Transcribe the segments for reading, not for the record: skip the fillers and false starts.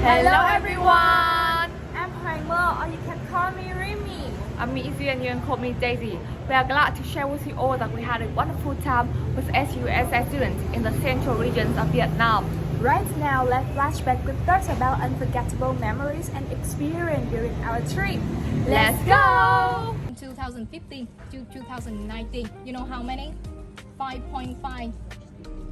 Hello everyone! I'm Primer, or you can call me Remy. I'm Izzy and you can call me Daisy. We are glad to share with you all that we had a wonderful time with SUSS students in the central regions of Vietnam. Right now, let's flashback with thoughts about unforgettable memories and experience during our trip. Let's go! 2015 to 2019, you know how many? 5.5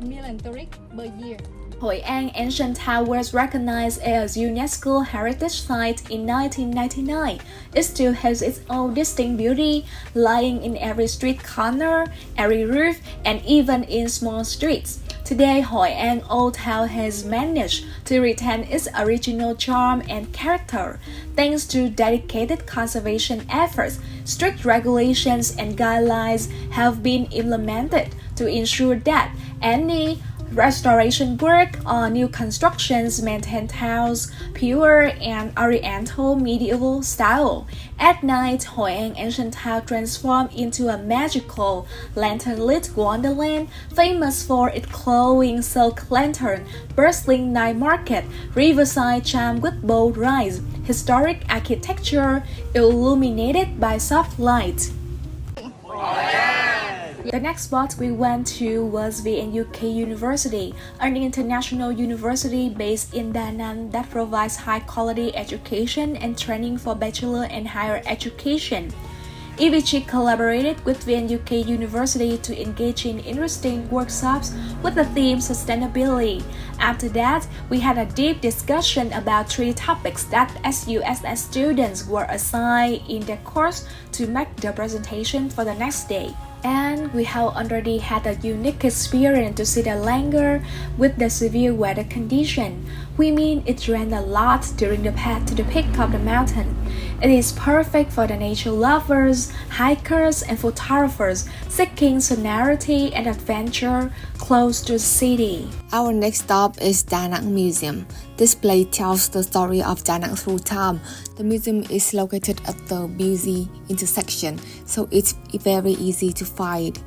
million tourists per year. Hoi An Ancient Town was recognized as UNESCO Heritage Site in 1999. It still has its own distinct beauty, lying in every street corner, every roof, and even in small streets. Today, Hoi An Old Town has managed to retain its original charm and character. Thanks to dedicated conservation efforts, strict regulations and guidelines have been implemented to ensure that any restoration work or new constructions maintain towns pure and oriental medieval style. At night, Hoi An Ancient Town transformed into a magical lantern-lit wonderland famous for its glowing silk lantern, bustling night market, riverside charm with boat rides, historic architecture illuminated by soft light. The next spot we went to was VNUK University, an international university based in Da Nang that provides high-quality education and training for bachelor and higher education. EVC collaborated with VNUK University to engage in interesting workshops with the theme sustainability. After that, we had a deep discussion about 3 topics that SUSS students were assigned in their course to make the presentation for the next day. And we have already had a unique experience to see the Langer with the severe weather condition. We mean it rained a lot during the path to the peak of the mountain. It is perfect for the nature lovers, hikers, and photographers seeking sonority and adventure close to the city. Our next stop is Da Nang Museum. This place tells the story of Da Nang through time. The museum is located at the busy intersection, so it's very easy to find.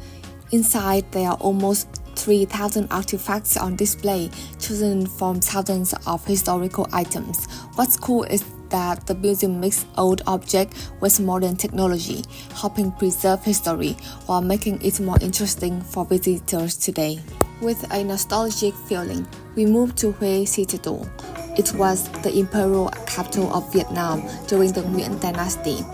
Inside, there are almost 3,000 artifacts on display, chosen from thousands of historical items. What's cool is that the museum mixes old objects with modern technology, helping preserve history while making it more interesting for visitors today. With a nostalgic feeling, we moved to Hue Citadel. It was the imperial capital of Vietnam during the Nguyen Dynasty.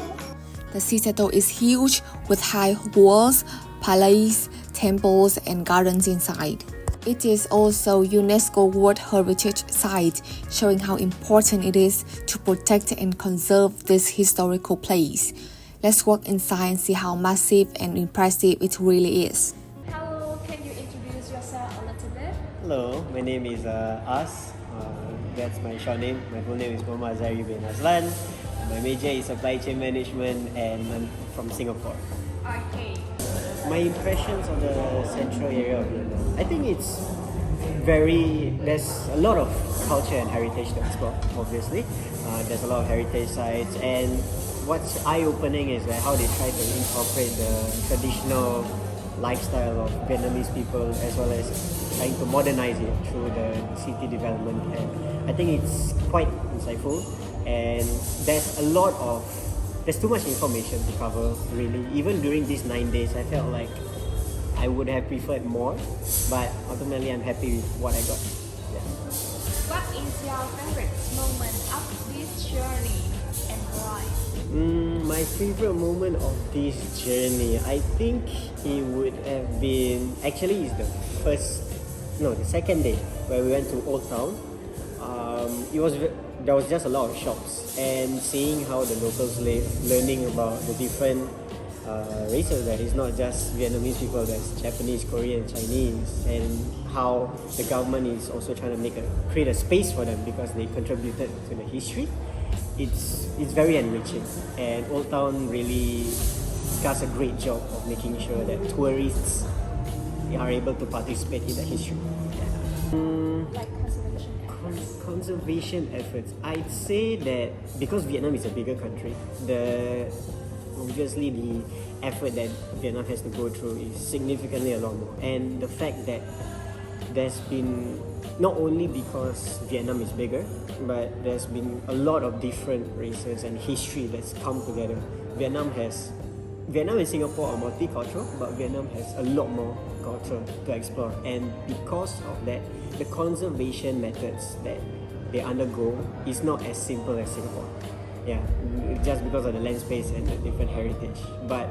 The citadel is huge with high walls, palaces, temples, and gardens inside. It is also UNESCO World Heritage Site, showing how important it is to protect and conserve this historical place. Let's walk inside and see how massive and impressive it really is. Hello, can you introduce yourself a little bit? Hello, my name is As. That's my short name. My full name is Muhammad Zahri bin Azlan. My major is supply chain management and I'm from Singapore. Okay. My impressions of the central area of Vietnam. I think there's a lot of culture and heritage to explore, obviously. There's a lot of heritage sites, and what's eye-opening is how they try to incorporate the traditional lifestyle of Vietnamese people as well as trying to modernize it through the city development. And I think it's quite insightful, and there's too much information to cover, really. Even during these 9 days, I felt like I would have preferred more, but ultimately I'm happy with what I got. Yeah. What is your favorite moment of this journey and why? My favorite moment of this journey, I think it would have been the second day where we went to Old Town. There was just a lot of shops, and seeing how the locals live, learning about the different races there. It's not just Vietnamese people, there's Japanese, Korean, Chinese, and how the government is also trying to create a space for them because they contributed to the history. It's very enriching, and Old Town really does a great job of making sure that tourists are able to participate in the history. Like Conservation efforts. I'd say that because Vietnam is a bigger country, obviously the effort that Vietnam has to go through is significantly a lot more. And the fact that there's been, not only because Vietnam is bigger, but there's been a lot of different races and history that's come together. Vietnam and Singapore are multicultural, but Vietnam has a lot more culture to explore, and because of that, the conservation methods that they undergo is not as simple as Singapore. Yeah, just because of the land space and the different heritage. But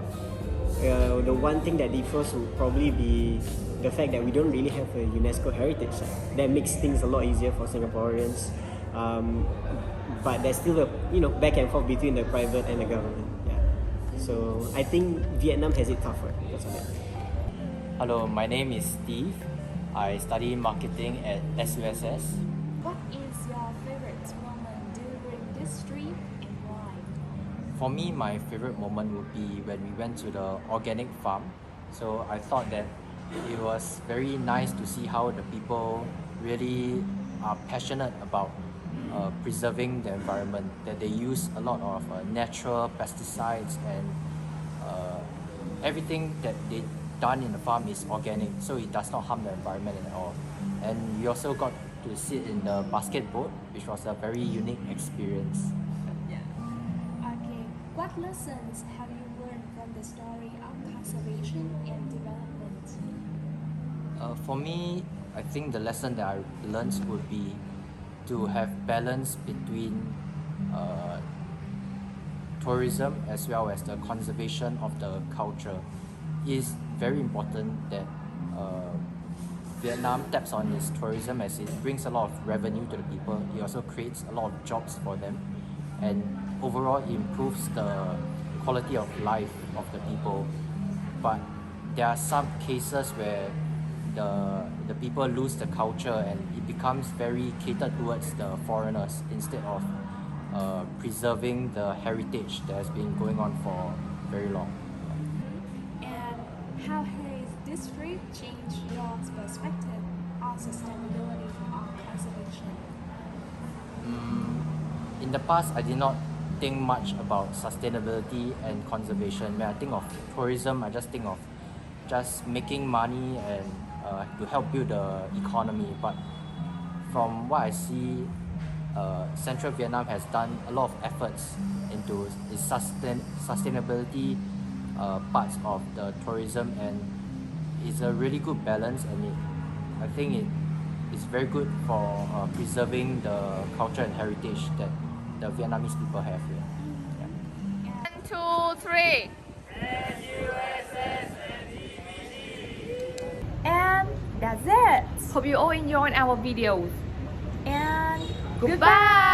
the one thing that differs would probably be the fact that we don't really have a UNESCO heritage site. That makes things a lot easier for Singaporeans. But there's still a back and forth between the private and the government. Yeah. So I think Vietnam has it tougher because of that. Hello, my name is Steve. I study marketing at SUSS. What is your favorite moment during this trip and why? For me, my favorite moment would be when we went to the organic farm. So I thought that it was very nice to see how the people really are passionate about preserving the environment, that they use a lot of natural pesticides, and everything that they done in the farm is organic, so it does not harm the environment at all. And we also got to sit in the basket boat, which was a very unique experience. Okay, what lessons have you learned from the story of conservation and development? For me, I think the lesson that I learned would be to have balance between tourism as well as the conservation of the culture. It is very important that Vietnam taps on its tourism, as it brings a lot of revenue to the people. It also creates a lot of jobs for them, and overall it improves the quality of life of the people. But there are some cases where the people lose the culture and it becomes very catered towards the foreigners instead of preserving the heritage that has been going on for very long. And how has this trip changed your perspective on sustainability or conservation? In the past, I did not think much about sustainability and conservation. When I think of tourism, I just think of just making money and to help build the economy. But from what I see, Central Vietnam has done a lot of efforts into its sustainability parts of the tourism, and it's a really good balance, and I think it is very good for preserving the culture and heritage that the Vietnamese people have here. Yeah. 1, 2, 3. And that's it. Hope you all enjoyed our videos. And Goodbye.